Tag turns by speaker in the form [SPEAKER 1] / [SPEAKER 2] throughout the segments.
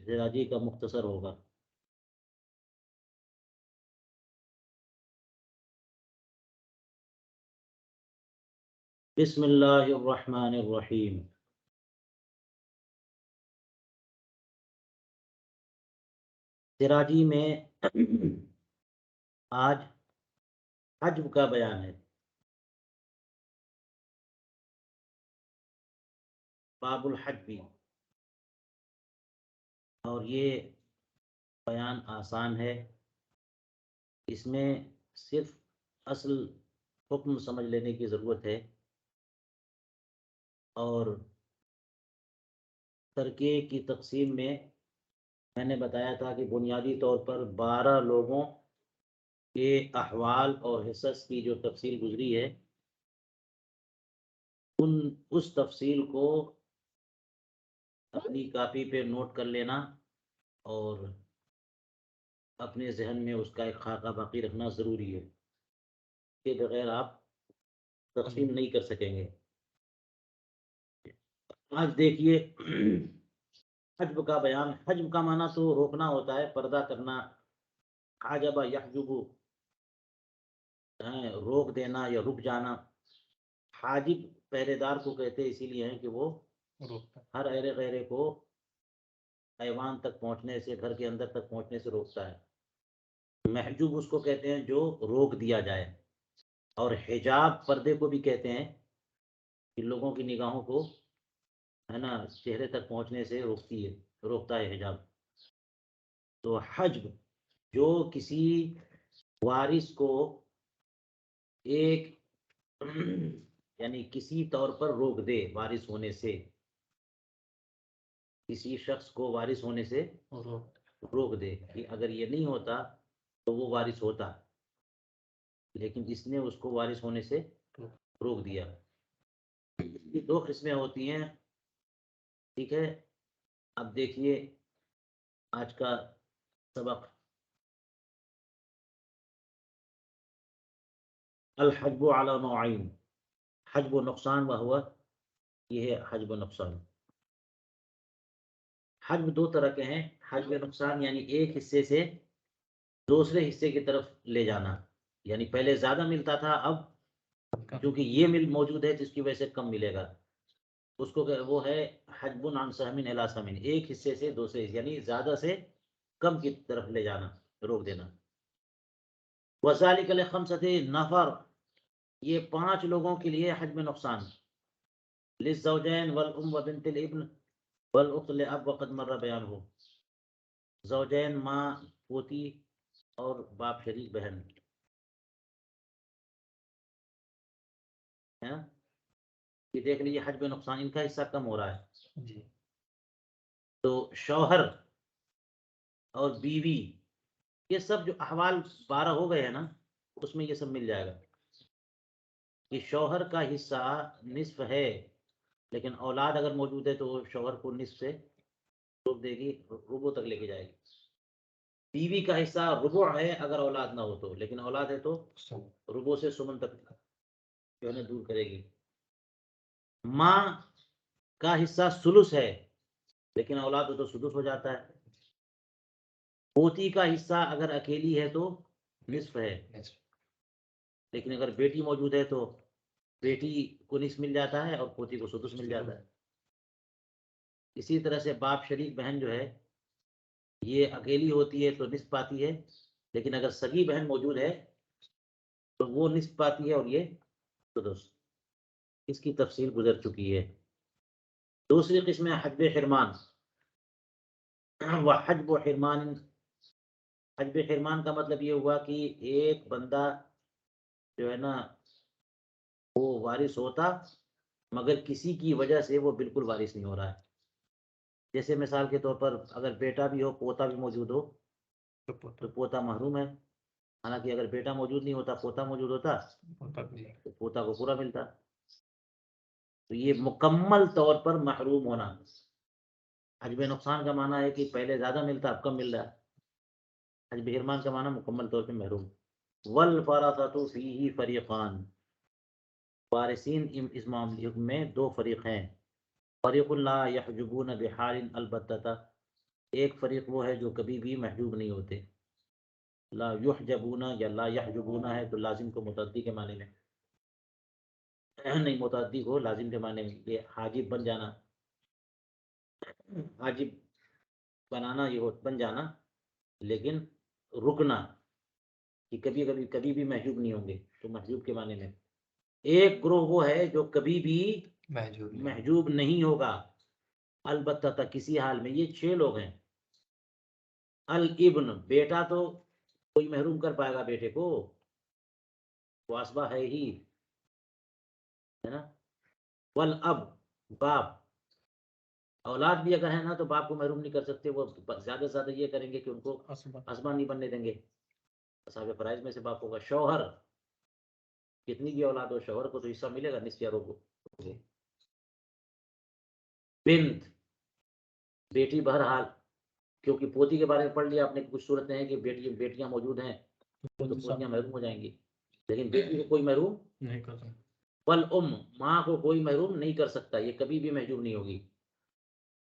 [SPEAKER 1] سراجی کا مختصر ہوگا. بسم اللہ الرحمن الرحیم. سراجی میں آج حجب کا بیان ہے. باب الحجب، اور یہ بیان آسان ہے. اس میں صرف اصل حکم سمجھ لینے کی ضرورت ہے، اور ترکے کی تقسیم میں نے بتایا تھا کہ بنیادی طور پر 12 لوگوں کے احوال اور حصص کی جو تفصیل گزری ہے، اس تفصیل کو اپنی کاپی پہ نوٹ کر لینا اور اپنے ذہن میں اس کا ایک خاکہ باقی رکھنا ضروری ہے، کے بغیر آپ تقسیم نہیں کر سکیں گے. آج دیکھیے حجب کا بیان. حجب کا معنی تو روکنا ہوتا ہے، پردہ کرنا. حجب یحجب، روک دینا یا رک جانا. حاجب پہرے دار کو کہتے ہیں، اسی لیے ہیں کہ وہ ہر ایرے غیرے کو ایوان تک پہنچنے سے، گھر کے اندر تک پہنچنے سے روکتا ہے. محجوب اس کو کہتے ہیں جو روک دیا جائے. اور حجاب پردے کو بھی کہتے ہیں کہ لوگوں کی نگاہوں کو ہے نا چہرے تک پہنچنے سے روکتا ہے حجاب. تو حجب جو کسی وارث کو ایک یعنی کسی طور پر روک دے وارث ہونے سے، کسی شخص کو وارث ہونے سے روک دے کہ اگر یہ نہیں ہوتا تو وہ وارث ہوتا، لیکن اس نے اس کو وارث ہونے سے روک دیا. یہ 2 قسمیں ہوتی ہیں. ٹھیک ہے، اب دیکھیے آج کا سبق. الحجب علی نوعین، حجب و نقصان وہو، یہ ہے حجب و نقصان. حجب 2 طرح کے ہیں. حجب نقصان یعنی ایک حصے سے دوسرے حصے کی طرف لے جانا، یعنی پہلے زیادہ ملتا تھا، اب کیونکہ یہ مل موجود ہے جس کی وجہ سے کم ملے گا، اس کو وہ ہے حجب عن سہم الی سہم، ایک حصے سے دوسرے یعنی زیادہ سے کم کی طرف لے جانا، روک دینا. وذالک لخمسۃ نفر، یہ 5 لوگوں کے لیے حجب نقصان. للزوجین والام وبنت الابن والاخت لاب وقد مر بیانہ، زوجین ماں، پوتی اور باپ شریک بہن. یہ دیکھ لیجیے حجب نقصان، ان کا حصہ کم ہو رہا ہے. تو شوہر اور بیوی، یہ سب جو احوال 12 ہو گئے ہیں نا، اس میں یہ سب مل جائے گا کہ شوہر کا حصہ نصف ہے، لیکن اولاد اگر موجود ہے تو وہ شوہر کو نصف سے روک دے گی، ربع تک لے کے جائے گی. بیوی کا حصہ ربع ہے اگر اولاد نہ ہو تو، لیکن اولاد ہے تو ربع سے ثمن تک جو ہے دور کرے گی. ماں کا حصہ ثلث ہے، لیکن اولاد ہو تو سدس ہو جاتا ہے. پوتی کا حصہ اگر اکیلی ہے تو نصف ہے، لیکن اگر بیٹی موجود ہے تو بیٹی کو نصف مل جاتا ہے اور پوتی کو سدس مل جاتا ہے. اسی طرح سے باپ شریک بہن جو ہے، یہ اکیلی ہوتی ہے تو نصف پاتی ہے، لیکن اگر سگی بہن موجود ہے تو وہ نصف پاتی ہے اور یہ سدس. اس کی تفصیل گزر چکی ہے. دوسری قسم ہے حجب حرمان. وحجب حرمان، حجب حرمان کا مطلب یہ ہوا کہ ایک بندہ جو ہے نا وہ وارث ہوتا، مگر کسی کی وجہ سے وہ بالکل وارث نہیں ہو رہا ہے. جیسے مثال کے طور پر اگر بیٹا بھی ہو، پوتا بھی موجود ہو تو پوتا محروم ہے. حالانکہ اگر بیٹا موجود نہیں ہوتا، پوتا موجود ہوتا تو پوتا کو پورا ملتا. تو یہ مکمل طور پر محروم ہونا. حجب نقصان کا معنی ہے کہ پہلے زیادہ ملتا، اب کم مل رہا ہے. حجب حرمان کا معنی مکمل طور پہ محروم. والفرثۃ فیہ فریقان، وارثین اس معاملے میں 2 فریق ہیں. فریق لا یحجبون بحال البتہ، ایک فریق وہ ہے جو کبھی بھی محجوب نہیں ہوتے. لا یحجبون یا لا یحجبون ہے تو لازم کو متعدی کے معنی میں نہیں، متعدی کو لازم کے معنی میں. یہ حاجب بن جانا، حاجب بنانا، یہ بن جانا، لیکن رکنا کہ کبھی بھی محجوب نہیں ہوں گے تو محجوب کے معنی میں. ایک گروہ وہ ہے جو کبھی بھی محجوب نہیں ہوگا البتہ کسی حال میں. یہ 6 لوگ ہیں. الابن بیٹا تو کوئی محروم کر پائے گا بیٹے کو، واسبہ ہے ہی، ہے نا. والاب باپ، اولاد بھی اگر ہے نا تو باپ کو محروم نہیں کر سکتے. وہ زیادہ سے زیادہ یہ کریں گے کہ ان کو اسبا نہیں بننے دیں گے. اصحاب فرائض میں سے باپ ہوگا. شوہر، کتنی بھی اولاد ہو شوہر کو تو حصہ ملے گا نصف یا ربع. بنت بیٹی بہرحال، کیونکہ پوتی کے بارے میں پڑھ لیا آپ نے کچھ صورتیں ہیں کہ بیٹیاں موجود ہیں تو پوتیاں محروم ہو جائیں گی، لیکن بیٹی کو کوئی محروم نہیں کر سکتا. والام ماں کو کوئی محروم نہیں کر سکتا، یہ کبھی بھی محجوب نہیں ہوگی.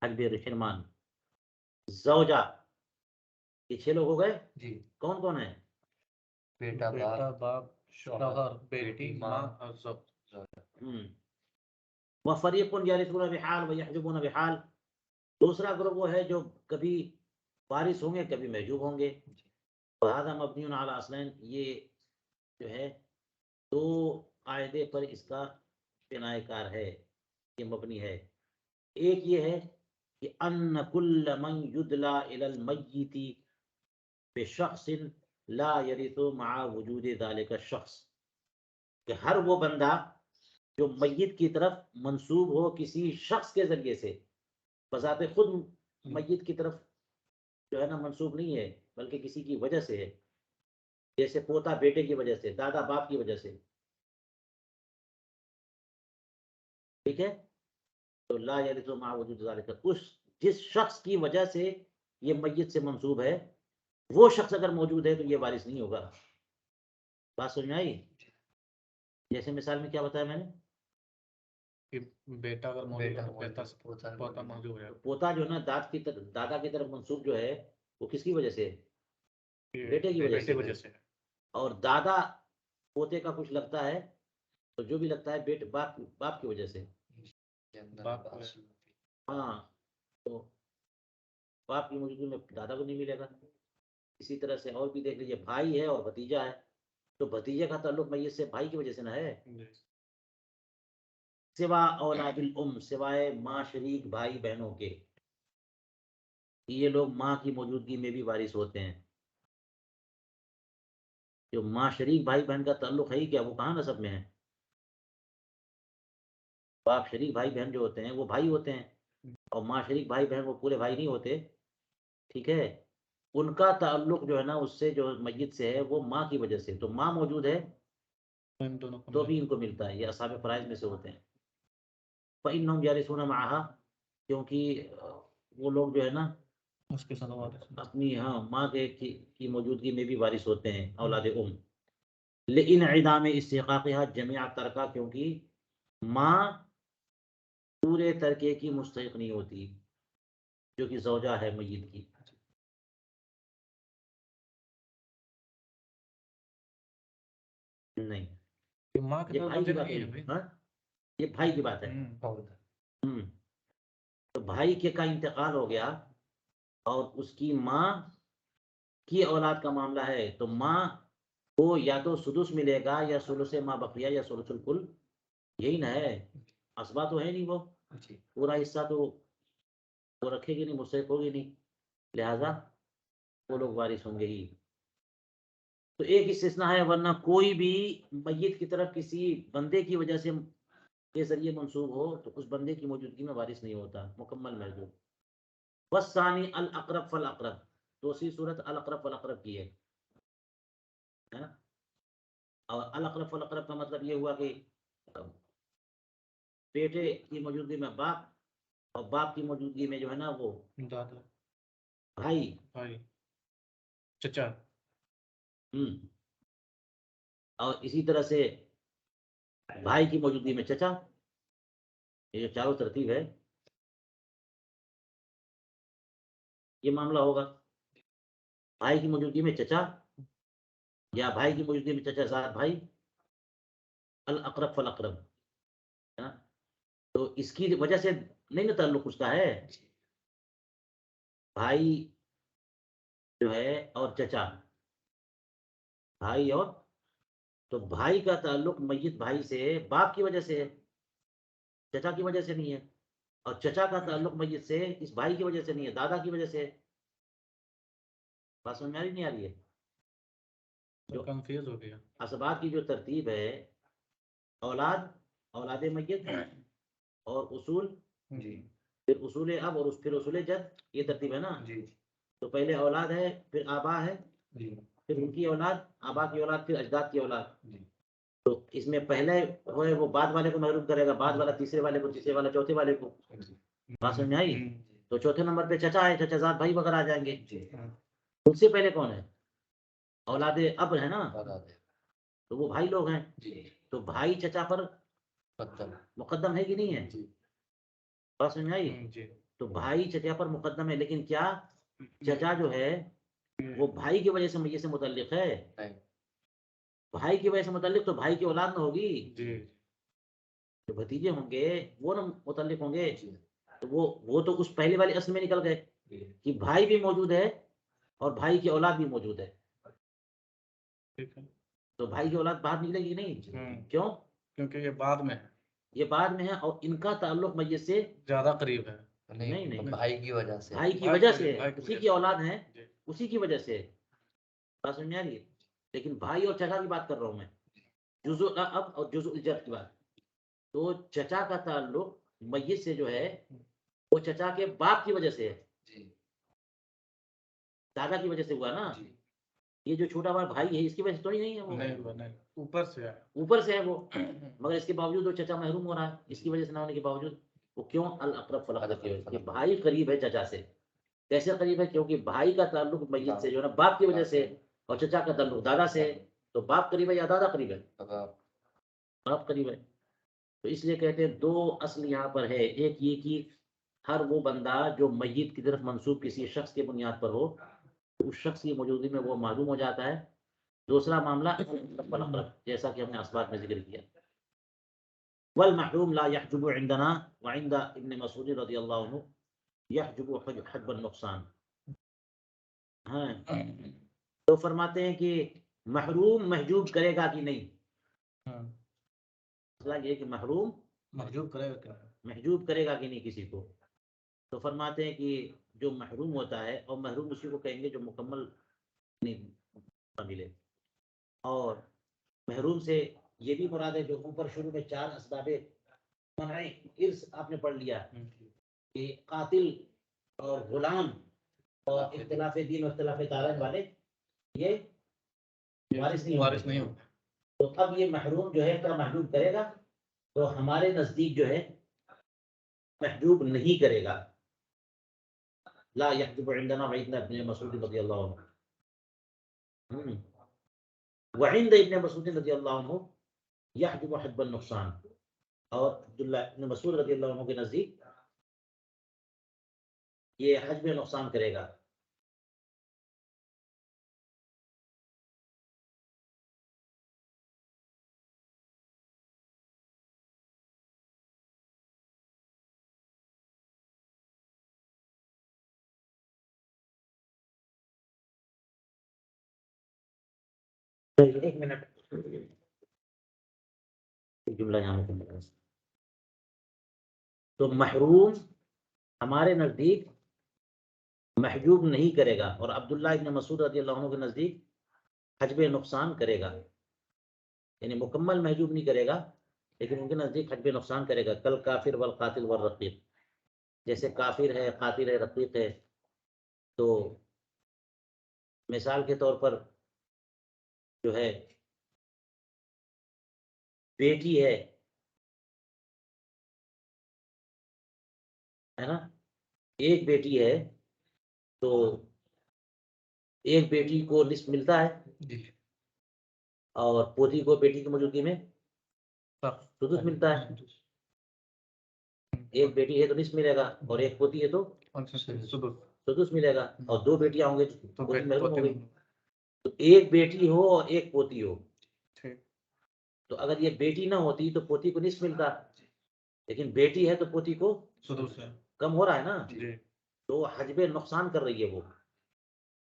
[SPEAKER 1] حجب رحمان. زوجہ، یہ 6 لوگ ہو گئے جی. کون کون ہیں؟ بیٹا، باپ، شوہر، بیٹی، ماں اور زوج. وفریق یرثون بحال ویحجبون بحال. دوسرا گروہ وہ ہے جو کبھی وارث ہوں گے کبھی محجوب ہوں گے. وہذا مبنی علی اصلین، یہ جو ہے 2 قاعدے پر اس کا بناء کار ہے، یہ مبنی ہے. ایک یہ ہے کہ ان کل من یدلا الی المیت بشخص لا یرث مع وجود ذلك الشخص، کہ ہر وہ بندہ جو میت کی طرف منسوب ہو کسی شخص کے ذریعے سے، بذات خود میت کی طرف جو ہے نا منسوب نہیں ہے بلکہ کسی کی وجہ سے ہے، جیسے پوتا بیٹے کی وجہ سے، دادا باپ کی وجہ سے. ٹھیک ہے، تو لا یرث مع وجود ذلك، اس جس شخص کی وجہ سے یہ میت سے منسوب ہے وہ شخص اگر موجود ہے تو یہ وارث نہیں ہوگا. بات سمجھ میں آئی؟ جیسے مثال میں کیا بتایا میں نے کہ بیٹا اگر موجود ہے پوتا موجود ہے. پوتا جو ہے نا دادا کی طرف منسوب جو ہے وہ کس کی وجہ سے؟ بیٹے کی وجہ سے. اور دادا پوتے کا کچھ لگتا ہے تو جو بھی لگتا ہے باپ کی وجہ سے. ہاں، تو باپ کی موجودگی میں دادا کو نہیں ملے گا. اسی طرح سے اور بھی دیکھ لیجیے، بھائی ہے اور بھتیجا ہے تو بھتیجے کا تعلق میت سے بھائی کی وجہ سے نہ ہے. سوا اولاد الام، سوائے ماں شریک بھائی بہنوں کے، یہ لوگ ماں کی موجودگی میں بھی وارث ہوتے ہیں. جو ماں شریک بھائی بہن کا تعلق ہے ہی کیا، وہ کہاں نسب میں ہے؟ باپ شریک بھائی بہن جو ہوتے ہیں وہ بھائی ہوتے ہیں، اور ماں شریک بھائی بہن وہ پورے بھائی نہیں ہوتے. ٹھیک ہے، ان کا تعلق جو ہے نا اس سے جو میت سے ہے وہ ماں کی وجہ سے. تو ماں موجود ہے تو بھی ان کو ملتا ہے. یہ اصحاب فرائض میں سے ہوتے ہیں. فإنهم يرثون معها، کیونکہ وہ لوگ جو ہے نا اس کے ساتھ اپنی ماں کی موجودگی میں بھی وارث ہوتے ہیں اولاد ام. لانعدام استحقاقها جميع ترکہ، کیونکہ ماں پورے ترکے کی مستحق نہیں ہوتی جو کہ زوجہ ہے میت کی. نہیں، یہ بھائی کی بات ہے. یہ بھائی کی بات ہے. تو بھائی کے کا انتقال ہو گیا اور اس کی ماں کی اولاد کا معاملہ ہے تو ماں کو یا تو سدس ملے گا یا ثلث ما بقیہ یا ثلث الکل. یہی نہ ہے، اسبا تو ہے نہیں، وہ پورا حصہ تو وہ رکھے گی نہیں، مستحق ہوگی نہیں، لہذا وہ لوگ وارث ہوں گے ہی. تو ایک استثناء ہے، ورنہ کوئی بھی میت کی طرف کسی بندے کی وجہ سے کے ذریعے منسوب ہو تو اس بندے کی موجودگی میں وارث نہیں ہوتا، مکمل محجوب. والثانی الاقرب فالاقرب، دوسری صورت الاقرب فالاقرب کی ہے. اور الاقرب فالاقرب کا مطلب یہ ہوا کہ بیٹے کی موجودگی میں باپ، اور باپ کی موجودگی میں جو ہے نا وہ دادا، بھائی، چچا. اور اسی طرح سے بھائی کی موجودگی میں چچا. یہ جو چاروں ترتیب ہے یہ معاملہ ہوگا. بھائی کی موجودگی میں چچا یا بھائی کی موجودگی میں چچا زاد بھائی، الاقرب فالاقرب، ہے نا. تو اس کی وجہ سے نہیں نا تعلق اس کا ہے، بھائی جو ہے اور چچا، بھائی اور، تو بھائی کا تعلق میت بھائی سے باپ کی وجہ سے ہے، چچا کی وجہ سے نہیں ہے. اور چچا کا تعلق میت سے اس بھائی کی وجہ سے نہیں ہے، دادا کی وجہ سے ہے. بات سمجھ میں آ رہی نہیں آ رہی ہے؟ جو
[SPEAKER 2] کنفیوز ہو گیا.
[SPEAKER 1] اسباب کی جو ترتیب ہے، اولاد، اولاد میت اور اصول،
[SPEAKER 2] جی
[SPEAKER 1] پھر اصول اب اور پھر اصول جد، یہ ترتیب ہے نا.
[SPEAKER 2] جی
[SPEAKER 1] تو پہلے اولاد ہے، پھر آبا ہے،
[SPEAKER 2] جی
[SPEAKER 1] پھر ان کی اولاد، آبا کی اولاد، پھر اجداد کی اولاد.
[SPEAKER 2] جی
[SPEAKER 1] تو اس میں پہلے ہوئے وہ بعد والے کو محروم کرے گا، بعد والا تیسرے والے کو، تیسرے والا چوتھے والے کو. بات سمجھ میں آئی؟ تو چوتھے نمبر پہ چچا ہے، چچا زاد بھائی وغیرہ آ جائیں گے. ان سے پہلے کون ہے؟ اولاد اب ہے نا، تو وہ بھائی لوگ ہیں. تو بھائی چچا پر مقدم ہے کہ نہیں ہے؟ بات سمجھ میں آئی؟ تو بھائی چچا پر مقدم ہے، لیکن کیا چچا جو ہے وہ بھائی کی وجہ سے میت سے متعلق ہے؟ بھائی کی وجہ سے متعلق تو بھائی کی اولاد نہ ہوگی، جو بھتیجے ہوں گے وہ نہ متعلق ہوں گے. تو وہ تو اس پہلے والی اصل میں نکل گئے کہ بھائی بھی موجود ہے اور بھائی کی اولاد بھی موجود ہے. تو بھائی کی اولاد باہر نکلے گی نہیں؟ کیوں؟
[SPEAKER 2] کیونکہ یہ بعد میں ہے،
[SPEAKER 1] یہ بعد میں ہے اور ان کا تعلق میت سے
[SPEAKER 2] زیادہ قریب ہے.
[SPEAKER 1] نہیں،
[SPEAKER 3] بھائی کی وجہ سے،
[SPEAKER 1] بھائی کی وجہ سے، اسی کی اولاد ہیں، اسی کی وجہ سے. بات سمجھ میں آ رہی ہے؟ لیکن بھائی اور چچا کی بات کر رہا ہوں میں، جزء اب اور جزء الجد کی بات. تو چچا کا تعلق میت سے جو ہے وہ چچا کے باپ کی وجہ سے ہے، دادا کی وجہ سے ہوا نا. یہ جو چھوٹا بڑا بھائی ہے اس کی وجہ سے تو نہیں ہے، وہ
[SPEAKER 2] اوپر سے ہے،
[SPEAKER 1] اوپر سے ہے وہ. مگر اس کے باوجود وہ چچا محروم ہو رہا ہے، اس کی وجہ سے نہ ہونے کے باوجود. وہ کیوں؟ الاقرب فالاقرب کی وجہ سے. بھائی قریب ہے چچا سے. کیسے قریب ہے؟ کیونکہ بھائی کا تعلق میت سے جو ہے نا باپ کی وجہ سے، اور چچا کا تعلق دادا سے. تو باپ قریب ہے یا دادا قریب ہے؟ باپ قریب ہے. تو اس لیے کہتے ہیں دو اصل یہاں پر ہے. ایک یہ کہ ہر وہ بندہ جو میت کی طرف منسوب کسی شخص کے بنیاد پر ہو، اس شخص کی موجودگی میں وہ معلوم ہو جاتا ہے. دوسرا معاملہ جیسا کہ ہم نے اسباب میں ذکر کیا. والمحروم لا يحجب عندنا وعند ابن مسعود رضی اللہ عنہ يحجب حجب النقصان. ہاں، تو فرماتے ہیں کہ محروم محجوب کرے گا کہ نہیں. مسئلہ یہ کہ محروم
[SPEAKER 2] محجوب کرے گا کیا؟
[SPEAKER 1] محجوب کرے گا کہ نہیں کسی کو. تو فرماتے ہیں کہ جو محروم ہوتا ہے، اور محروم اسی کو کہیں گے جو مکمل نہیں ملے. اور محروم سے یہ بھی مراد ہے جو اوپر شروع میں 4 اسباب منع ارث آپ نے پڑھ لیا کہ قاتل اور غلام اور اختلاف دین اور اختلاف تعلق والے یہ وارث نہیں ہوتے. تو اب یہ محروم جو ہے کیا محجوب کرے گا؟ تو ہمارے نزدیک جو ہے محجوب نہیں کرے گا. لا يحجب عندنا وعند ابن مسعود رضی اللہ عنہ وعند ابن مسعود رضی اللہ عنہ يحجب حجب النقصان. اور عبداللہ ابن مسعود رضی اللہ عنہ کے نزدیک یہ حجب نقصان کرے گا. ایک منٹ، جملہ یہاں پہ. تو محروم ہمارے نزدیک محجوب نہیں کرے گا، اور عبداللہ ابن مسعود رضی اللہ عنہ کے نزدیک حجب نقصان کرے گا. یعنی مکمل محجوب نہیں کرے گا، لیکن ان کے نزدیک حجب نقصان کرے گا. کل کافر والقاتل والرقیق، جیسے کافر ہے، قاتل ہے، رقیق ہے. تو مثال کے طور پر جو ہے بیٹی ہے نا، ایک بیٹی ہے تو ایک بیٹی کو نصف ملتا ہے، اور پوتی کو بیٹی کی موجودگی میں سدس ملتا ہے. ایک بیٹی ہے تو نصف ملے گا، اور ایک پوتی ہے تو سدس ملے گا، اور 2 بیٹیاں ہوں گے
[SPEAKER 2] تو
[SPEAKER 1] پوتی محروم ہو گئی.
[SPEAKER 2] پوتی-
[SPEAKER 1] تو ایک بیٹی ہو اور ایک پوتی ہو،
[SPEAKER 2] ٹھیک
[SPEAKER 1] تو اگر یہ بیٹی نہ ہوتی تو پوتی کو نصف ملتا، لیکن بیٹی ہے تو پوتی کو
[SPEAKER 2] سدس ہے.
[SPEAKER 1] کم ہو رہا ہے نا.
[SPEAKER 2] جی
[SPEAKER 1] تو حجب نقصان کر رہی ہے وہ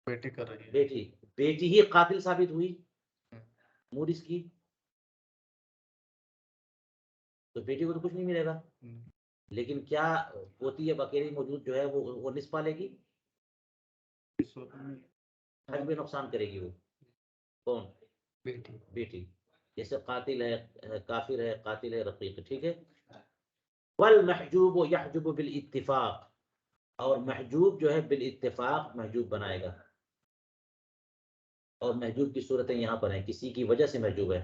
[SPEAKER 2] بیٹی کر رہی ہے.
[SPEAKER 1] بیٹی. بیٹی ہی قاتل ثابت ہوئی مورث کی، تو بیٹی کو تو کچھ نہیں ملے گا. لیکن کیا پوتی اب اکیلی موجود جو ہے وہ نصف پالے گی؟ حجب نقصان کرے گی وہ. کون؟
[SPEAKER 2] بیٹی.
[SPEAKER 1] بیٹی. جیسے قاتل ہے کافر ہے، قاتل ہے رقیق. ٹھیک ہے. والمحجوب یحجب بالاتفاق، اور محجوب جو ہے بالاتفاق محجوب بنائے گا. اور محجوب کی صورتیں یہاں پر ہیں، کسی کی وجہ سے محجوب ہے.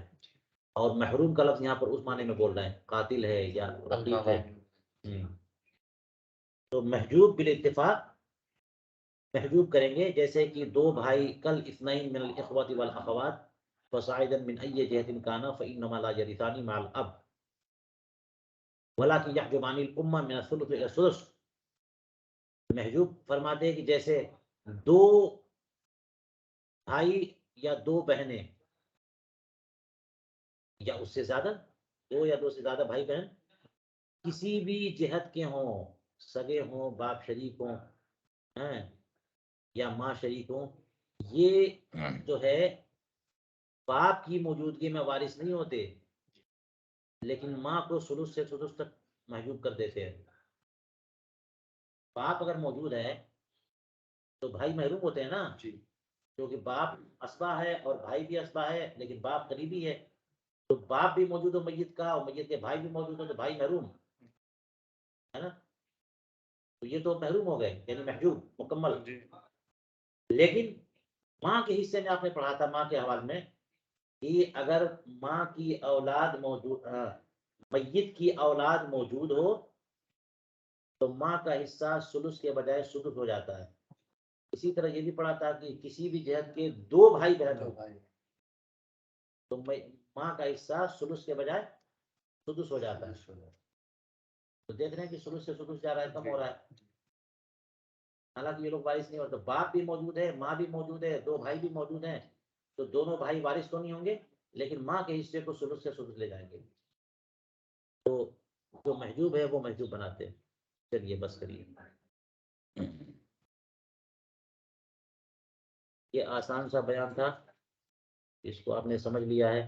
[SPEAKER 1] اور محروم کا لفظ یہاں پر اس معنی میں بول رہے ہیں، قاتل ہے یا رقیق ہے. تو محجوب بالاتفاق محجوب کریں گے، جیسے کہ 2 بھائی کل اثنین من الاخوۃ والاخوات فصاعدا من ای جهة كان فانما لا يرثان مع الاب ولكن يحجبان الامه من الثلث الى السدس. محجوب فرماتے ہیں کہ جیسے 2 بھائی یا 2 بہنیں یا اس سے زیادہ، 2 یا 2 سے زیادہ بھائی بہن کسی بھی جہت کے ہوں، سگے ہوں، باپ شریک ہوں ہیں یا ماں شریک ہوں، یہ جو ہے باپ کی موجودگی میں وارث نہیں ہوتے، لیکن ماں کو ثلث سے سدس تک محجوب کر دیتے ہیں. باپ اگر موجود ہے تو بھائی محروم ہوتے ہیں نا، کیونکہ باپ اسبا ہے اور بھائی بھی اسبا ہے، لیکن باپ قریبی ہے. تو باپ بھی موجود ہو میت کا، اور میت کے بھائی بھی موجود ہو تو بھائی محروم ہے نا. تو یہ تو محروم ہو گئے، یعنی محجوب مکمل. لیکن ماں کے حصے میں آپ نے پڑھا تھا، ماں کے حوالے میں، کہ اگر ماں کی اولاد موجود، میت کی اولاد موجود ہو تو ماں کا حصہ ثلث کے بجائے سدس ہو جاتا ہے. اسی طرح یہ بھی پڑھا تھا کہ کسی بھی جہت کے 2 بھائی بہن ہو تو ماں کا حصہ ثلث کے بجائے سدس ہو جاتا ہے. تو دیکھ رہے ہیں کہ ثلث سے سدس جا رہا ہے، کم ہو رہا ہے. حالانکہ یہ لوگ وارث نہیں ہوتے، باپ بھی موجود ہے، ماں بھی موجود ہے، 2 بھائی بھی موجود ہیں، تو دونوں بھائی وارث تو نہیں ہوں گے، لیکن ماں کے حصے کو ثلث سے سدس لے جائیں گے. تو جو محجوب ہے وہ محجوب بناتے ہیں. چلیے بس کریے. یہ آسان سا بیان تھا، اس کو آپ نے سمجھ لیا ہے.